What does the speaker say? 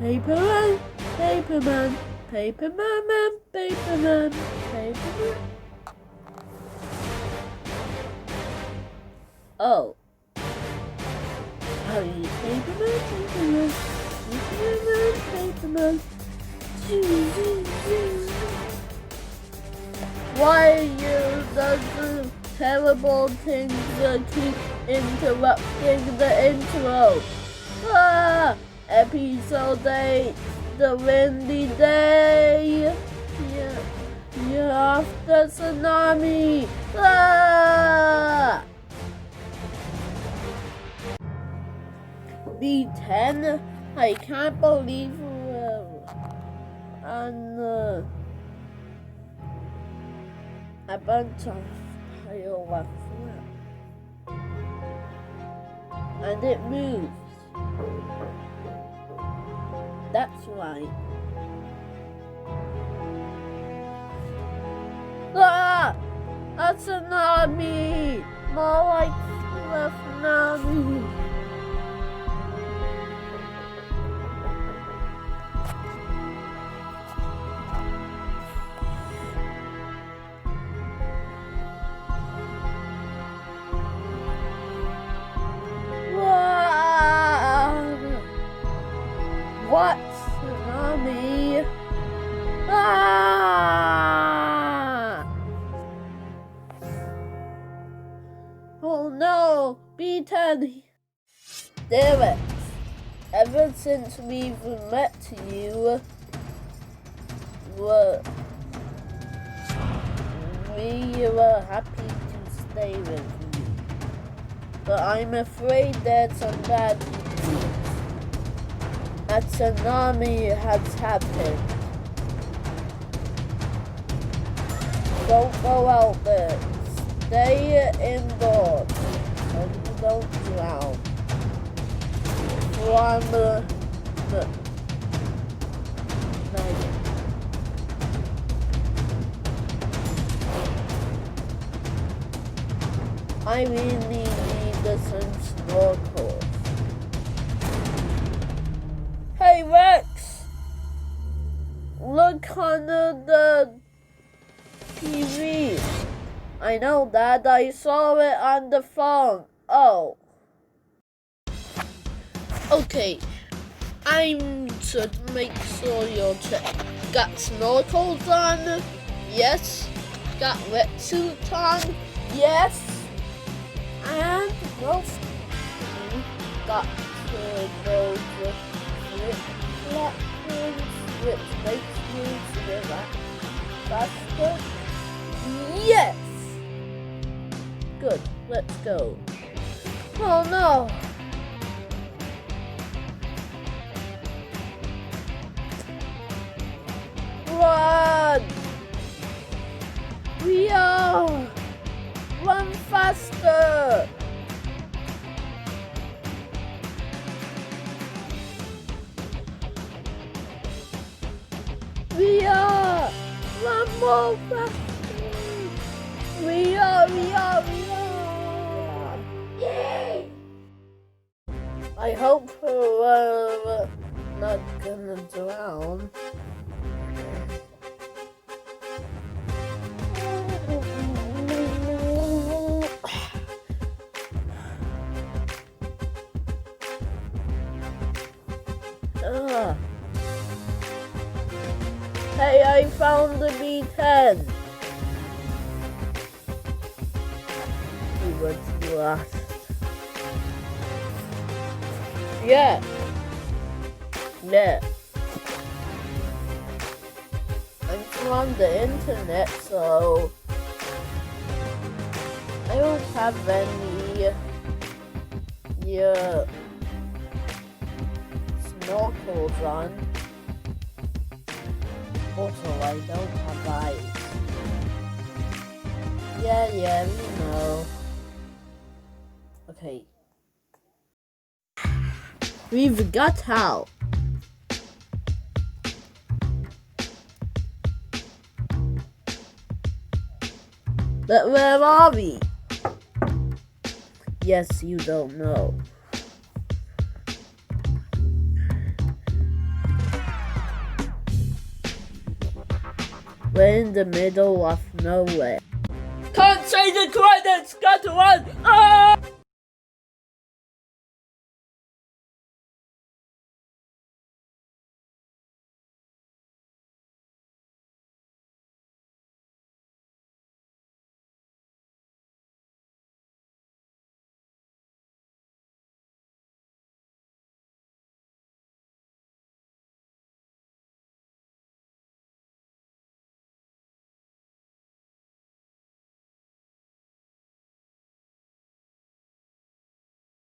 Paperman, paperman, paperman, paperman, paperman. Oh. Hurry, paperman, paperman, paperman, paperman. Why you the terrible things keep interrupting the intro? Ah! Episode 8, the windy day. Yeah, after tsunami. Ah! B10, I can't believe a bunch of fireworks and it moves. That's right. Ah! A tsunami! More like a tsunami. What? Tsunami? Ah! Oh no! B10! Damn it! Ever since we've met you, we were happy to stay with you. But I'm afraid there's some bad news. A tsunami has happened. Don't go out there. Stay indoors and don't drown. From the night. I really need some snorkels. Hey Rex! Look under the TV. I know that. I saw it on the phone. Oh. Okay. I'm to make sure you're checked. Got snorkels on? Yes. Got wetsuit on? Yes. And mostly got those platforms which makes you swim faster. Yes! Good, let's go. Oh no! Run! Run faster! Run more faster! We are! Yay! I hope we're not gonna drown. Hey, I found the B10. He was lost. Yeah. I'm from the internet, so I don't have any snorkels on. Also, I don't have eyes. Yeah, we know. Okay. We've got how. But where are we? Yes, you don't know. We're in the middle of nowhere. Can't say the credits, got to run! Ah!